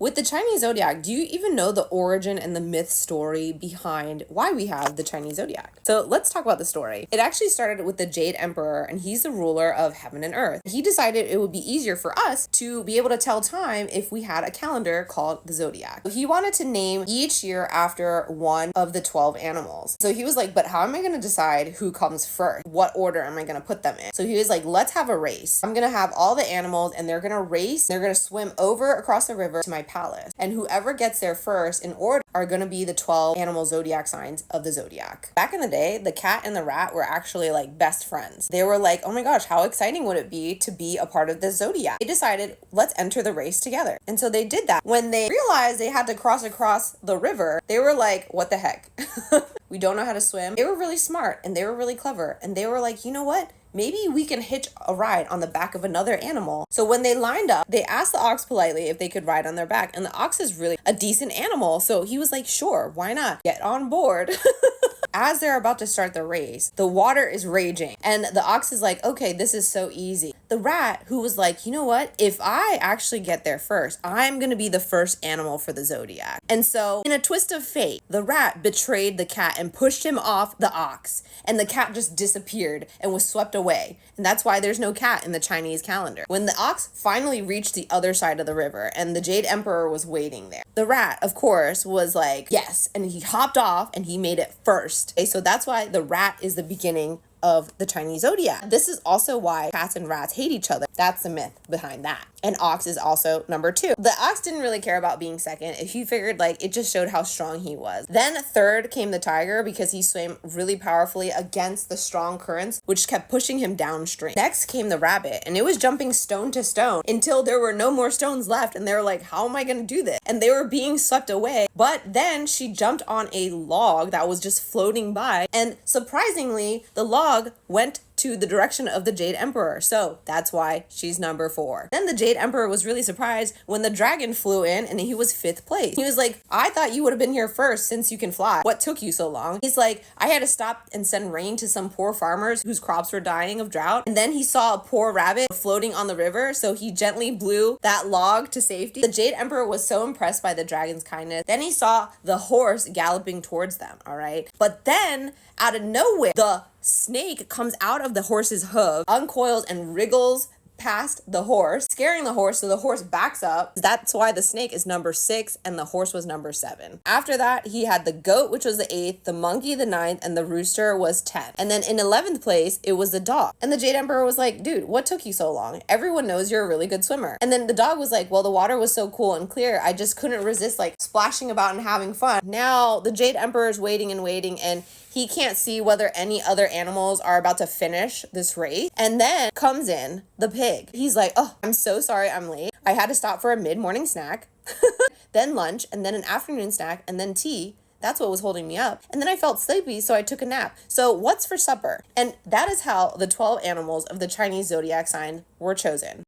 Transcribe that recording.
With the Chinese zodiac, do you even know the origin and the myth story behind why we have the Chinese zodiac? So let's talk about the story. It actually started with the Jade Emperor, and he's the ruler of heaven and earth. He decided it would be easier for us to be able to tell time if we had a calendar called the Zodiac. He wanted to name each year after one of the 12 animals. So he was like, but how am I going to decide who comes first? What order am I going to put them in? So he was like, let's have a race. I'm going to have all the animals and they're going to race. They're going to swim over across the river to my palace, and whoever gets there first in order are going to be the 12 animal zodiac signs of the zodiac. Back in the day, the cat and the rat were actually like best friends. They were like, oh my gosh, how exciting would it be to be a part of the zodiac? They decided, let's enter the race together. And so they did that. When they realized they had to cross across the river, they were like, what the heck? We don't know how to swim. They were really smart and they were really clever. And they were like, you know what? Maybe we can hitch a ride on the back of another animal. So when they lined up, they asked the ox politely if they could ride on their back. And the ox is really a decent animal. So he was like, sure, why not? Get on board. As they're about to start the race, the water is raging and the ox is like, okay, this is so easy. The rat, who was like, you know what? If I actually get there first, I'm going to be the first animal for the zodiac. And so in a twist of fate, the rat betrayed the cat and pushed him off the ox, and the cat just disappeared and was swept away. And that's why there's no cat in the Chinese calendar. When the ox finally reached the other side of the river and the Jade Emperor was waiting there, the rat, of course, was like, yes. And he hopped off and he made it first. Okay, so that's why the rat is the beginning of the Chinese zodiac. This is also why cats and rats hate each other. That's the myth behind that. And ox is also number 2. The ox didn't really care about being second. If you figured, like, it just showed how strong he was. Then third came the tiger because he swam really powerfully against the strong currents, which kept pushing him downstream. Next came the rabbit, and it was jumping stone to stone until there were no more stones left. And they were like, how am I going to do this? And they were being swept away. But then she jumped on a log that was just floating by. And surprisingly, the log went to the direction of the Jade Emperor. So that's why she's number 4. Then the Jade Emperor was really surprised when the dragon flew in and he was 5th place. He was like, I thought you would have been here first since you can fly. What took you so long? He's like, I had to stop and send rain to some poor farmers whose crops were dying of drought. And then he saw a poor rabbit floating on the river. So he gently blew that log to safety. The Jade Emperor was so impressed by the dragon's kindness. Then he saw the horse galloping towards them. All right. But then out of nowhere, the snake comes out of the horse's hoof, uncoils and wriggles past the horse, scaring the horse, so the horse backs up. That's why the snake is number 6 and the horse was number 7. After that, he had the goat, which was the 8th, the monkey the 9th, and the rooster was 10th. And then in 11th place, it was the dog. And the Jade Emperor was like, dude, what took you so long? Everyone knows you're a really good swimmer. And then the dog was like, well, the water was so cool and clear, I just couldn't resist like splashing about and having fun. Now the Jade Emperor is waiting and he can't see whether any other animals are about to finish this race. And then comes in the pig. He's like, oh, I'm so sorry I'm late. I had to stop for a mid-morning snack, then lunch, and then an afternoon snack, and then tea. That's what was holding me up. And then I felt sleepy, so I took a nap. So what's for supper? And that is how the 12 animals of the Chinese zodiac sign were chosen.